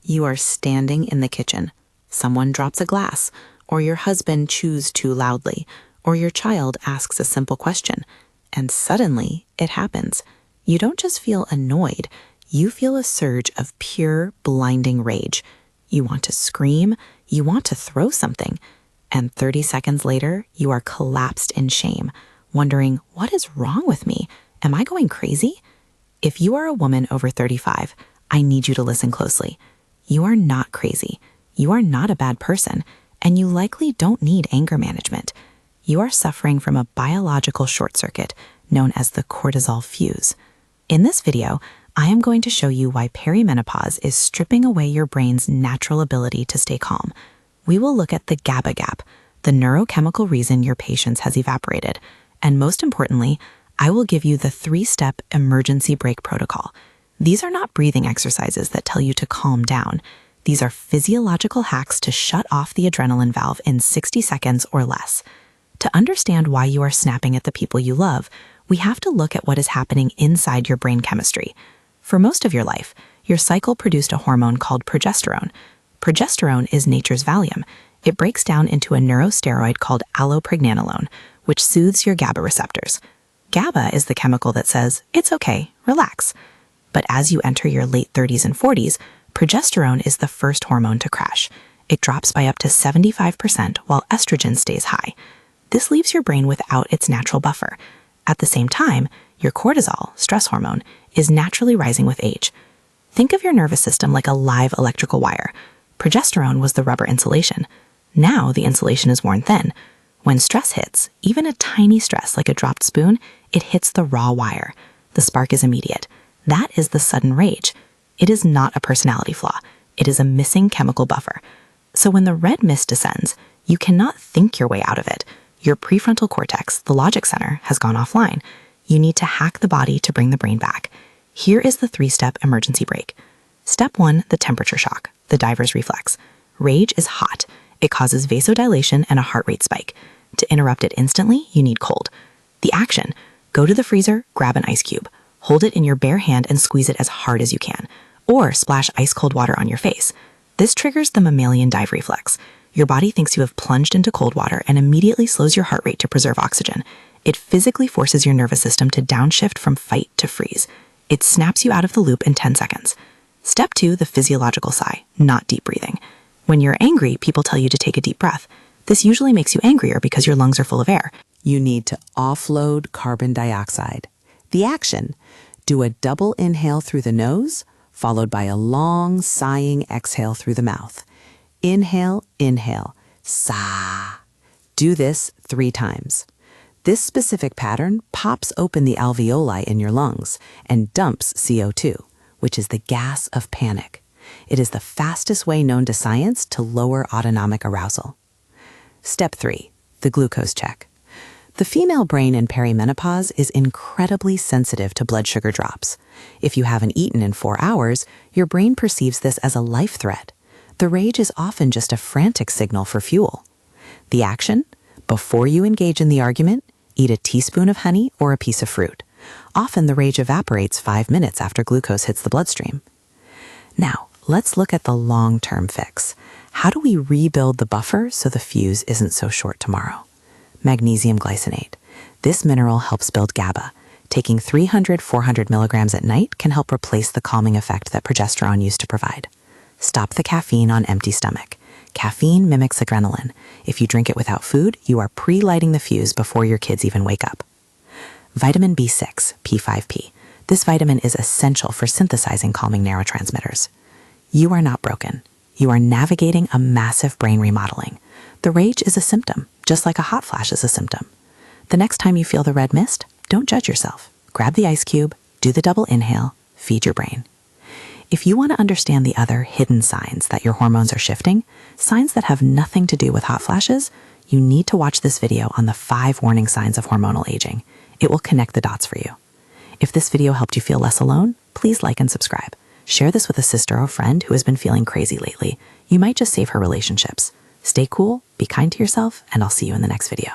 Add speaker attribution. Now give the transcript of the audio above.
Speaker 1: You are standing in the kitchen. Someone drops a glass, or your husband chews too loudly, or your child asks a simple question, and suddenly it happens. You don't just feel annoyed, you feel a surge of pure, blinding rage. You want to scream, you want to throw something, and 30 seconds later, you are collapsed in shame, wondering, what is wrong with me? Am I going crazy? If you are a woman over 35, I need you to listen closely. You are not crazy. You are not a bad person, and you likely don't need anger management. You are suffering from a biological short circuit known as the cortisol fuse. In this video, I am going to show you why perimenopause is stripping away your brain's natural ability to stay calm. We will look at the GABA gap, the neurochemical reason your patience has evaporated, and most importantly, I will give you the 3-step emergency brake protocol. These are not breathing exercises that tell you to calm down. These are physiological hacks to shut off the adrenaline valve in 60 seconds or less. To understand why you are snapping at the people you love, we have to look at what is happening inside your brain chemistry. For most of your life, your cycle produced a hormone called progesterone. Progesterone is nature's Valium. It breaks down into a neurosteroid called allopregnanolone, which soothes your GABA receptors. GABA is the chemical that says, it's okay, relax. But as you enter your late 30s and 40s, progesterone is the first hormone to crash. It drops by up to 75% while estrogen stays high. This leaves your brain without its natural buffer. At the same time, your cortisol, stress hormone, is naturally rising with age. Think of your nervous system like a live electrical wire. Progesterone was the rubber insulation. Now the insulation is worn thin. When stress hits, even a tiny stress like a dropped spoon, it hits the raw wire. The spark is immediate. That is the sudden rage. It is not a personality flaw. It is a missing chemical buffer. So when the red mist descends, you cannot think your way out of it. Your prefrontal cortex, the logic center, has gone offline. You need to hack the body to bring the brain back. Here is the 3-step emergency brake. Step 1, the temperature shock, the diver's reflex. Rage is hot. It causes vasodilation and a heart rate spike. To interrupt it instantly, you need cold. The action: go to the freezer, grab an ice cube. Hold it in your bare hand and squeeze it as hard as you can. Or splash ice-cold water on your face. This triggers the mammalian dive reflex. Your body thinks you have plunged into cold water and immediately slows your heart rate to preserve oxygen. It physically forces your nervous system to downshift from fight to freeze. It snaps you out of the loop in 10 seconds. Step 2, the physiological sigh, not deep breathing. When you're angry, people tell you to take a deep breath. This usually makes you angrier because your lungs are full of air.
Speaker 2: You need to offload carbon dioxide. The action: do a double inhale through the nose, followed by a long, sighing exhale through the mouth. Inhale, inhale, sigh. Do this 3 times. This specific pattern pops open the alveoli in your lungs and dumps CO2, which is the gas of panic. It is the fastest way known to science to lower autonomic arousal. Step 3, the glucose check. The female brain in perimenopause is incredibly sensitive to blood sugar drops. If you haven't eaten in 4 hours, your brain perceives this as a life threat. The rage is often just a frantic signal for fuel. The action: before you engage in the argument, eat a teaspoon of honey or a piece of fruit. Often the rage evaporates 5 minutes after glucose hits the bloodstream. Now, let's look at the long-term fix. How do we rebuild the buffer so the fuse isn't so short tomorrow? Magnesium glycinate. This mineral helps build GABA. Taking 300-400 milligrams at night can help replace the calming effect that progesterone used to provide. Stop the caffeine on empty stomach. Caffeine mimics adrenaline. If you drink it without food, you are pre-lighting the fuse before your kids even wake up. Vitamin B6, P5P. This vitamin is essential for synthesizing calming neurotransmitters. You are not broken. You are navigating a massive brain remodeling. The rage is a symptom, just like a hot flash is a symptom. The next time you feel the red mist, don't judge yourself. Grab the ice cube, do the double inhale, feed your brain. If you want to understand the other hidden signs that your hormones are shifting, signs that have nothing to do with hot flashes, you need to watch this video on the 5 warning signs of hormonal aging. It will connect the dots for you. If this video helped you feel less alone, please like and subscribe. Share this with a sister or friend who has been feeling crazy lately. You might just save her relationships. Stay cool, be kind to yourself, and I'll see you in the next video.